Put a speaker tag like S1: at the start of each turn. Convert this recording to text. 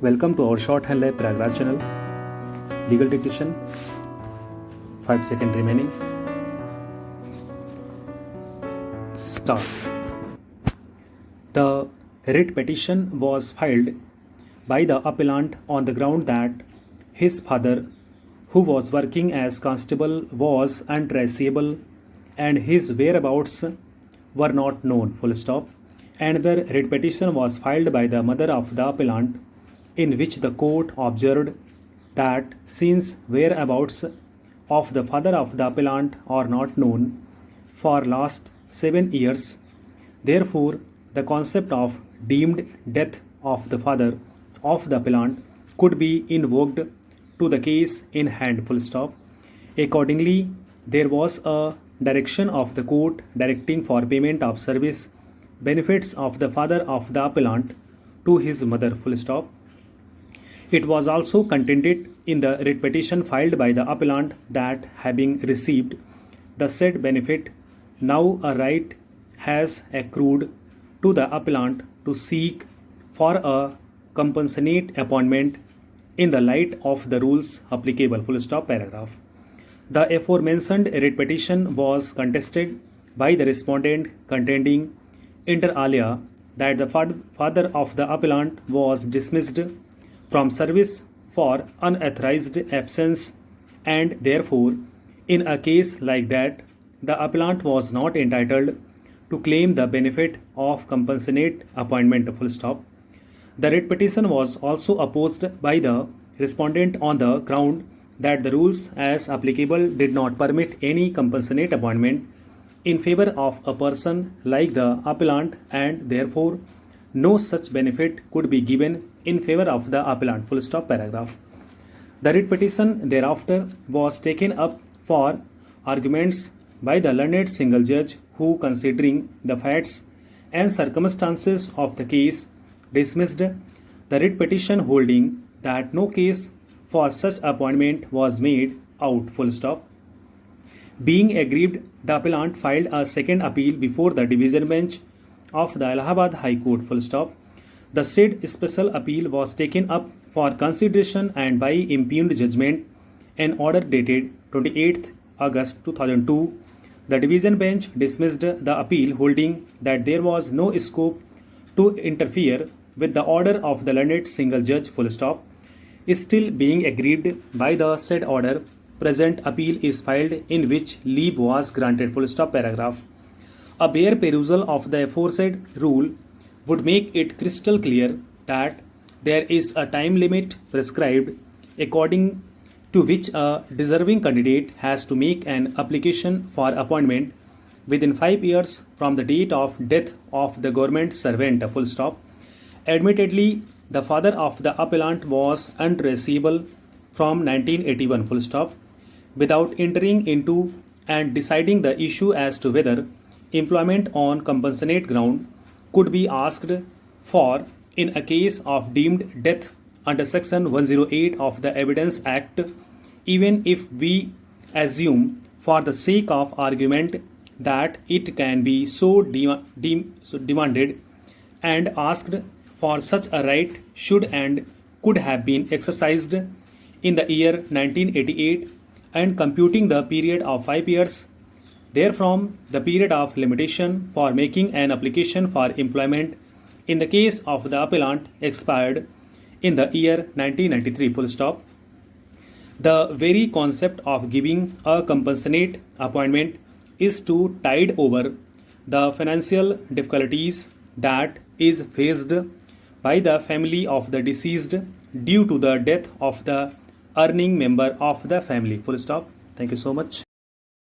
S1: Welcome to our Shorthand Lab Prayagraj channel. Legal Dictation. 5 seconds remaining. Start. The writ petition was filed by the appellant on the ground that his father, who was working as constable, was untraceable and his whereabouts were not known. Full stop. Another writ petition was filed by the mother of the appellant, in which the court observed that since whereabouts of the father of the appellant are not known for last 7 years, therefore the concept of deemed death of the father of the appellant could be invoked to the case in hand. Full stop. Accordingly, there was a direction of the court directing for payment of service benefits of the father of the appellant to his mother. Full stop. It was also contended in the writ petition filed by the appellant that having received the said benefit, now a right has accrued to the appellant to seek for a compassionate appointment in the light of the rules applicable. Full stop. Paragraph. The aforementioned writ petition was contested by the respondent, contending inter alia that the father of the appellant was dismissed from service for unauthorized absence, and therefore in a case like that the appellant was not entitled to claim the benefit of compassionate appointment. Full stop. The writ petition was also opposed by the respondent on the ground that the rules as applicable did not permit any compassionate appointment in favor of a person like the appellant, and therefore no such benefit could be given in favor of the appellant. Full stop. Paragraph. The writ petition thereafter was taken up for arguments by the learned single judge, who, considering the facts and circumstances of the case, dismissed the writ petition, holding that no case for such appointment was made out. Full stop. Being aggrieved, the appellant filed a second appeal before the division bench of the Allahabad High Court. Full stop. The said special appeal was taken up for consideration, and by impugned judgment, an order dated 28th August 2002, the division bench dismissed the appeal, holding that there was no scope to interfere with the order of the learned single judge. Full stop. Still being aggrieved by the said order, present appeal is filed, in which leave was granted. Full stop. Paragraph. A bare perusal of the aforesaid rule would make it crystal clear that there is a time limit prescribed according to which a deserving candidate has to make an application for appointment within 5 years from the date of death of the government servant. Full stop. Admittedly, the father of the appellant was untraceable from 1981. Full stop. Without entering into and deciding the issue as to whether employment on compassionate ground could be asked for in a case of deemed death under section 108 of the Evidence Act, even if we assume for the sake of argument that it can be so demanded and asked for, such a right should and could have been exercised in the year 1988, and computing the period of 5 years therefrom, the period of limitation for making an application for employment in the case of the appellant expired in the year 1993. Full stop. The very concept of giving a compassionate appointment is to tide over the financial difficulties that is faced by the family of the deceased due to the death of the earning member of the family. Full stop. Thank you so much.